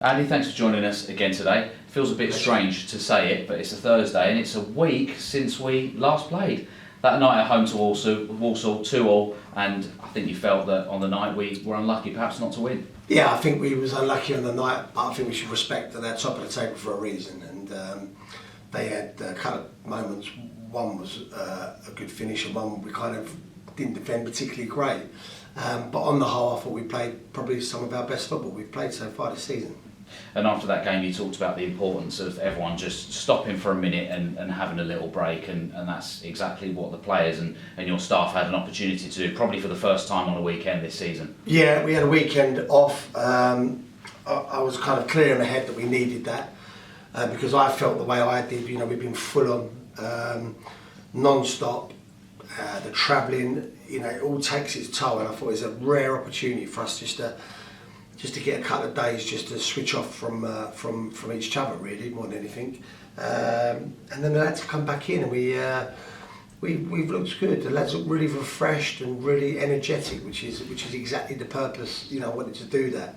Andy, thanks for joining us again today. Feels a bit strange to say it, but it's a Thursday and it's a week since we last played. That night at home to Walsall 2-2, and I think you felt that on the night we were unlucky perhaps not to win. Yeah, I think we was unlucky on the night, but I think we should respect that they're top of the table for a reason, and they had a couple of moments. One was a good finish and one we kind of didn't defend particularly great. But on the whole, I thought we played probably some of our best football we've played so far this season. And after that game you talked about the importance of everyone just stopping for a minute and having a little break, and that's exactly what the players and your staff had an opportunity to do, probably for the first time on a weekend this season. Yeah, we had a weekend off. I was kind of clear in my head that we needed that because I felt the way I did. We've been full on, non-stop. The travelling, it all takes its toll, and I thought it was a rare opportunity for us just to get a couple of days just to switch off from each other, really, more than anything. And then the lads come back in, and we've looked good. The lads look really refreshed and really energetic, which is exactly the purpose. I wanted to do that,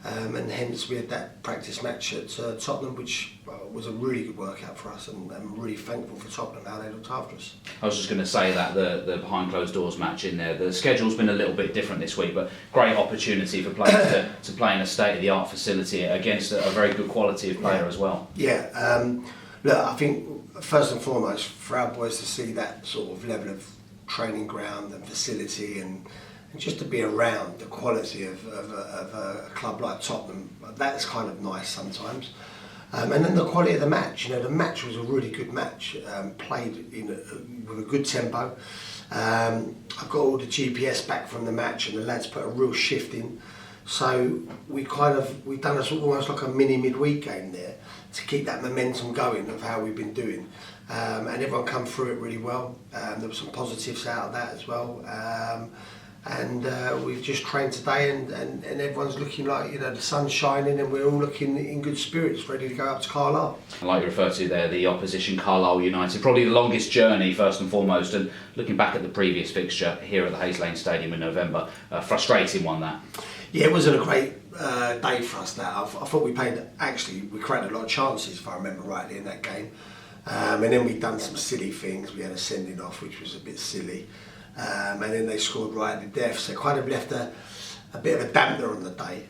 and hence we had that practice match at Tottenham, which was a really good workout for us, and I'm really thankful for Tottenham how they looked after us. I was just going to say that the behind closed doors match in there, the schedule's been a little bit different this week, but great opportunity for players to play in a state-of-the-art facility against a very good quality of player as well. Yeah, look, I think first and foremost for our boys to see that sort of level of training ground and facility and just to be around the quality of a club like Tottenham, that's kind of nice sometimes. And then the quality of the match, the match was a really good match, played with a good tempo. I got all the GPS back from the match and the lads put a real shift in. So we've done almost like a mini midweek game there to keep that momentum going of how we've been doing. And everyone come through it really well. There were some positives out of that as well. And we've just trained today and everyone's looking like, the sun's shining and we're all looking in good spirits, ready to go up to Carlisle. Like you referred to there, the opposition Carlisle United, probably the longest journey first and foremost, and looking back at the previous fixture here at the Hayes Lane Stadium in November, frustrating one that. Yeah, it wasn't a great day for us that. I thought we created a lot of chances if I remember rightly in that game. And then we'd done some silly things. We had a sending off which was a bit silly. And then they scored right at the death, so kind of left a bit of a dampener on the day.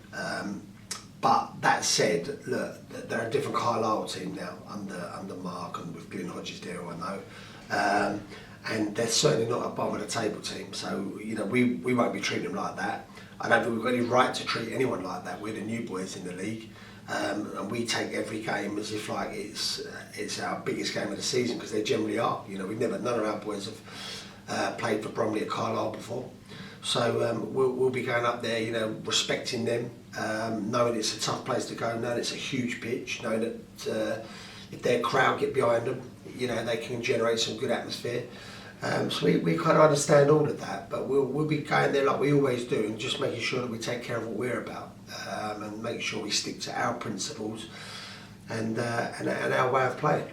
But that said, look, they're a different Carlisle team now under Mark and with Glyn Hodges there, I know. And they're certainly not a bottom of the table team, so we won't be treating them like that. I don't think we've got any right to treat anyone like that. We're the new boys in the league, and we take every game as if like it's our biggest game of the season, because they generally are. None of our boys have played for Bromley at Carlisle before, so we'll be going up there, respecting them, knowing it's a tough place to go, knowing it's a huge pitch, knowing that if their crowd get behind them, they can generate some good atmosphere. So we kind of understand all of that, but we'll be going there like we always do, and just making sure that we take care of what we're about, and make sure we stick to our principles and our way of playing.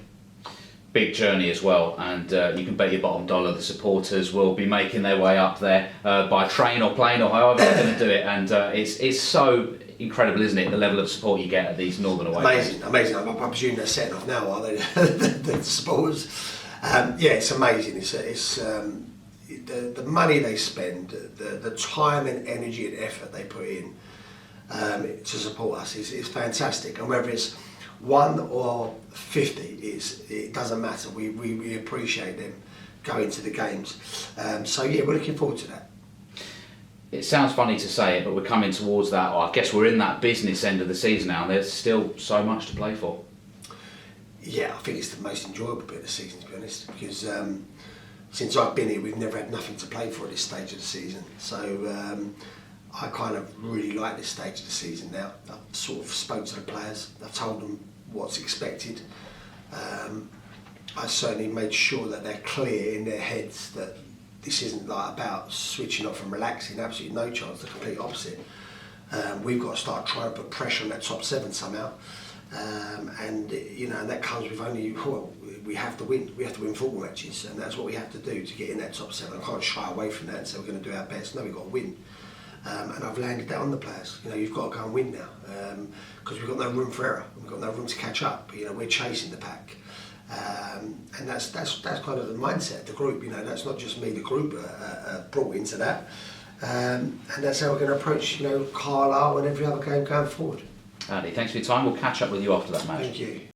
Big journey as well, and you can bet your bottom dollar the supporters will be making their way up there by train or plane or however they're going to do it, and it's so incredible, isn't it, the level of support you get at these northern away games. Amazing. I presume they're setting off now, are they? The supporters. Yeah, it's amazing. It's the money they spend, the time and energy and effort they put in to support us is fantastic, and whether it's 1 or 50, it doesn't matter. We appreciate them going to the games. So yeah, we're looking forward to that. It sounds funny to say it, but we're coming towards that, or I guess we're in that business end of the season now, and there's still so much to play for. Yeah, I think it's the most enjoyable bit of the season, to be honest, because since I've been here, we've never had nothing to play for at this stage of the season. So I kind of really like this stage of the season now. I've sort of spoke to the players, I've told them what's expected. I certainly made sure that they're clear in their heads that this isn't like about switching off and relaxing, absolutely no chance, the complete opposite. We've got to start trying to put pressure on that top 7 somehow. And that comes with we have to win. We have to win football matches, and that's what we have to do to get in that top 7. I can't shy away from that and say we're going to do our best. No, we've got to win. and I've landed that on the players. You know, you've got to go and win now, because we've got no room for error. We've got no room to catch up. You know, we're chasing the pack, and that's kind of the mindset of the group. You know, that's not just me. The group brought into that, and that's how we're going to approach, you know, Carlisle and every other game going forward. Andy, thanks for your time. We'll catch up with you after that match. Thank you.